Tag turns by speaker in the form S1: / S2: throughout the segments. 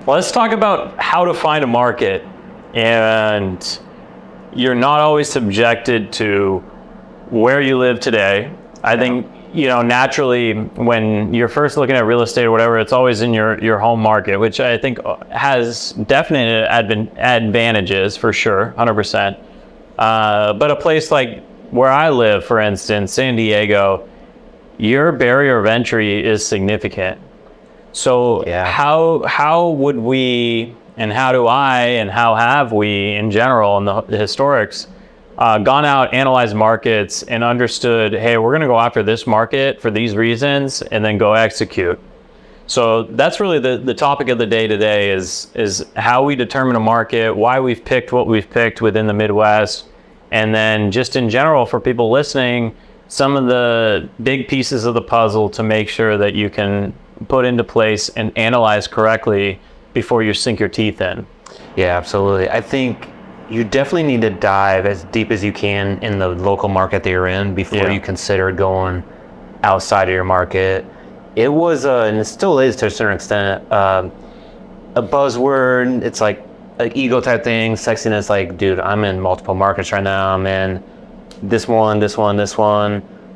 S1: Well, let's talk about how to find a market. And you're not always subjected to where you live today. I think, naturally when you're first looking at real estate or whatever, it's always in your home market, which I think has definite advantages for sure, 100%. But a place like where I live, for instance, San Diego, your barrier of entry is significant. So how would we, and how do I, and how have we in general in the historics, gone out, analyzed markets, and understood, hey, we're going to go after this market for these reasons, and then go execute. So that's really the topic of the day today is how we determine a market, why we've picked what we've picked within the Midwest, and then just in general for people listening, some of the big pieces of the puzzle to make sure that you can put into place and analyze correctly before you sink your teeth in.
S2: Yeah, absolutely. I think you definitely need to dive as deep as you can in the local market that you're in before you consider going outside of your market. It was, and it still is to a certain extent, a buzzword. It's like an ego type thing, sexiness, like, dude, I'm in multiple markets right now. I'm in this one,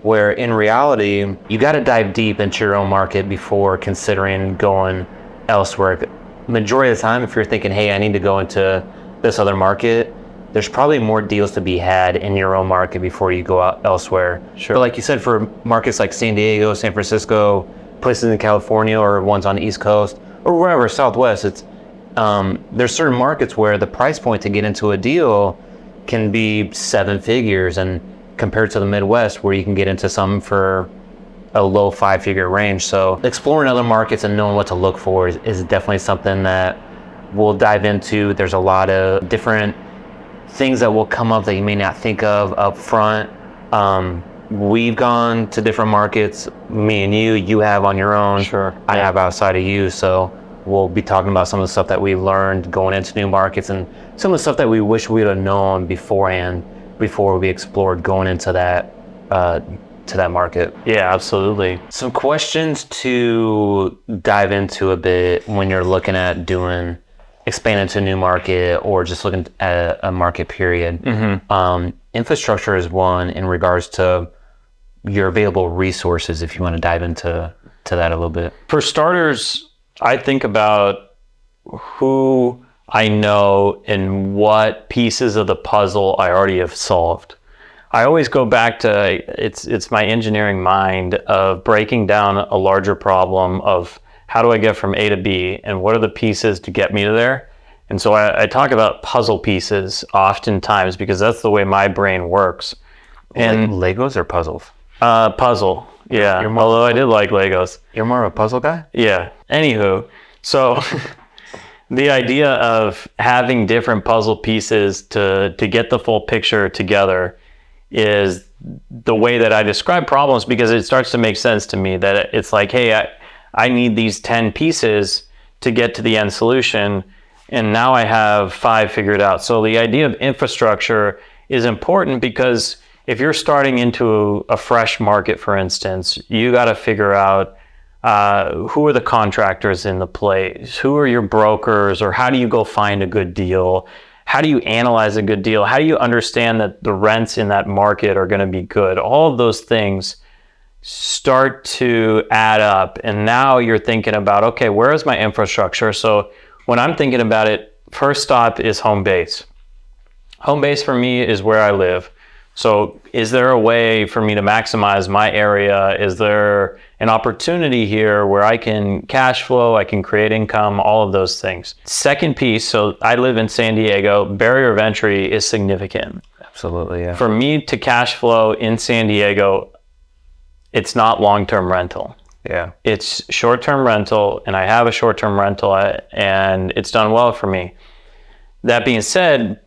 S2: where in reality, you got to dive deep into your own market before considering going elsewhere. Majority of the time, if you're thinking, hey, I need to go into this other market, there's probably more deals to be had in your own market before you go out elsewhere.
S1: Sure.
S2: But like you said, for markets like San Diego, San Francisco, places in California, or ones on the East Coast, or wherever, Southwest, it's there's certain markets where the price point to get into a deal can be 7 figures, and compared to the Midwest where you can get into some for a low 5-figure range. So exploring other markets and knowing what to look for is definitely something that we'll dive into. There's a lot of different things that will come up that you may not think of up front. We've gone to different markets, me and you have on your own.
S1: Sure.
S2: I have outside of you. So we'll be talking about some of the stuff that we learned going into new markets and some of the stuff that we wish we'd have known beforehand before we explored going into that market.
S1: Yeah, absolutely.
S2: Some questions to dive into a bit when you're looking at expanding to a new market or just looking at a market period. Mm-hmm. Infrastructure is one in regards to your available resources, if you want to dive into that a little bit.
S1: For starters, I think about who I know and what pieces of the puzzle I already have solved. I always go back to, it's my engineering mind of breaking down a larger problem of how do I get from A to B and what are the pieces to get me to there. And so I talk about puzzle pieces oftentimes because that's the way my brain works.
S2: And Legos or puzzles?
S1: Puzzle, yeah. Although I did like Legos.
S2: You're more of a puzzle guy?
S1: Yeah. Anywho, so the idea of having different puzzle pieces to get the full picture together is the way that I describe problems, because it starts to make sense to me that it's like, hey, I need these 10 pieces to get to the end solution, and now I have 5 figured out. So the idea of infrastructure is important because if you're starting into a fresh market, for instance, you got to figure out who are the contractors in the place, who are your brokers, or how do you go find a good deal? How do you analyze a good deal? How do you understand that the rents in that market are going to be good? All of those things start to add up. And now you're thinking about, okay, where is my infrastructure? So when I'm thinking about it, first stop is home base. Home base for me is where I live. So is there a way for me to maximize my area? Is there an opportunity here where I can cash flow, I can create income, all of those things? Second piece, so I live in San Diego, barrier of entry is significant.
S2: Absolutely, yeah.
S1: For me to cash flow in San Diego, it's not long-term rental.
S2: Yeah.
S1: It's short-term rental, and I have a short-term rental, and it's done well for me. That being said,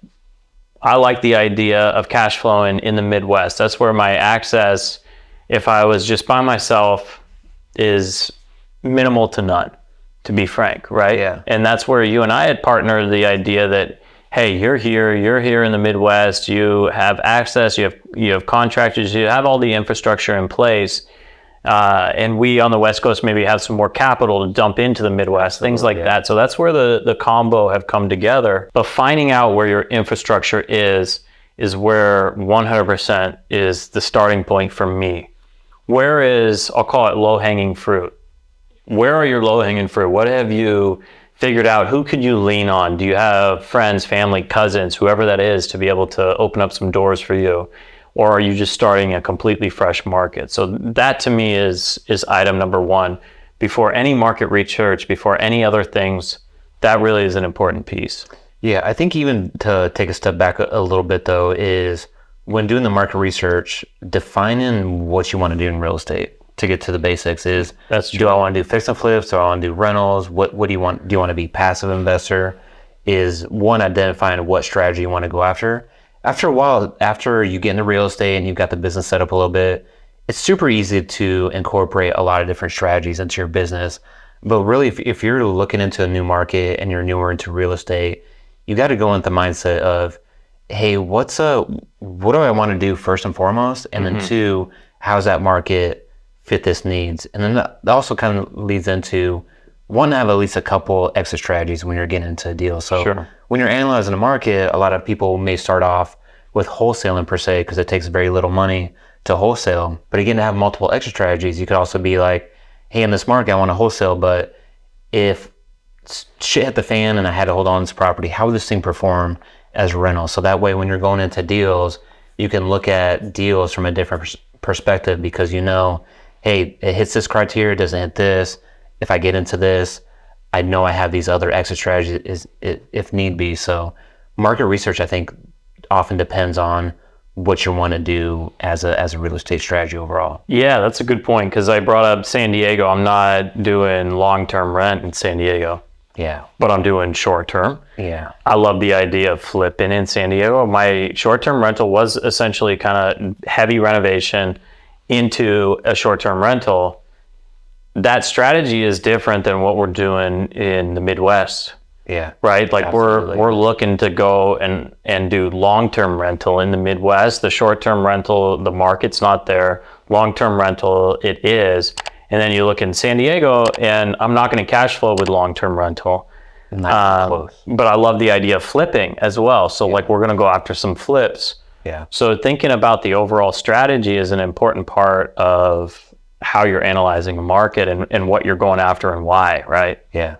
S1: I like the idea of cash flowing in the Midwest. That's where my access, if I was just by myself, is minimal to none, to be frank, right?
S2: Yeah.
S1: And that's where you and I had partnered the idea that, hey, you're here in the Midwest, you have access, you have contractors, you have all the infrastructure in place. And we on the West Coast maybe have some more capital to dump into the Midwest, things like that. So that's where the combo have come together. But finding out where your infrastructure is where 100% is the starting point for me. Where is, I'll call it low-hanging fruit. Where are your low-hanging fruit? What have you figured out? Who could you lean on? Do you have friends, family, cousins, whoever that is, to be able to open up some doors for you? Or are you just starting a completely fresh market? So that to me is item number one. Before any market research, before any other things, that really is an important piece.
S2: Yeah, I think even to take a step back a little bit though, is when doing the market research, defining what you want to do in real estate to get to the basics is,
S1: That's true.
S2: do I want to do fix and flips? Do I want to do rentals? What do you want? Do you want to be passive investor? Is one, identifying what strategy you want to go after. After a while, after you get into real estate and you've got the business set up a little bit, it's super easy to incorporate a lot of different strategies into your business. But really, if you're looking into a new market and you're newer into real estate, you got to go into the mindset of, hey, what do I want to do first and foremost? And then two, how's that market fit this needs? And then that also kind of leads into, one, have at least a couple exit strategies when you're getting into a deal. So when you're analyzing a market, a lot of people may start off with wholesaling per se, because it takes very little money to wholesale. But again, to have multiple exit strategies, you could also be like, hey, in this market, I want to wholesale, but if shit hit the fan and I had to hold on to this property, how would this thing perform as rental? So that way, when you're going into deals, you can look at deals from a different perspective, because you know, hey, it hits this criteria, it doesn't hit this. If I get into this, I know I have these other exit strategies if need be. So market research, I think, often depends on what you want to do as a real estate strategy overall.
S1: Yeah, that's a good point, because I brought up San Diego. I'm not doing long-term rent in San Diego.
S2: Yeah.
S1: But I'm doing short-term.
S2: Yeah.
S1: I love the idea of flipping in San Diego. My short-term rental was essentially kind of heavy renovation into a short-term rental. That strategy is different than what we're doing in the Midwest.
S2: Yeah.
S1: Right? Like
S2: Absolutely.
S1: we're looking to go and do long-term rental in the Midwest. The short-term rental, the market's not there. Long-term rental, it is. And then you look in San Diego, and I'm not going to cash flow with long-term rental.
S2: Not close.
S1: But I love the idea of flipping as well. So like we're going to go after some flips.
S2: Yeah.
S1: So thinking about the overall strategy is an important part of how you're analyzing a market and what you're going after and why, right?
S2: Yeah.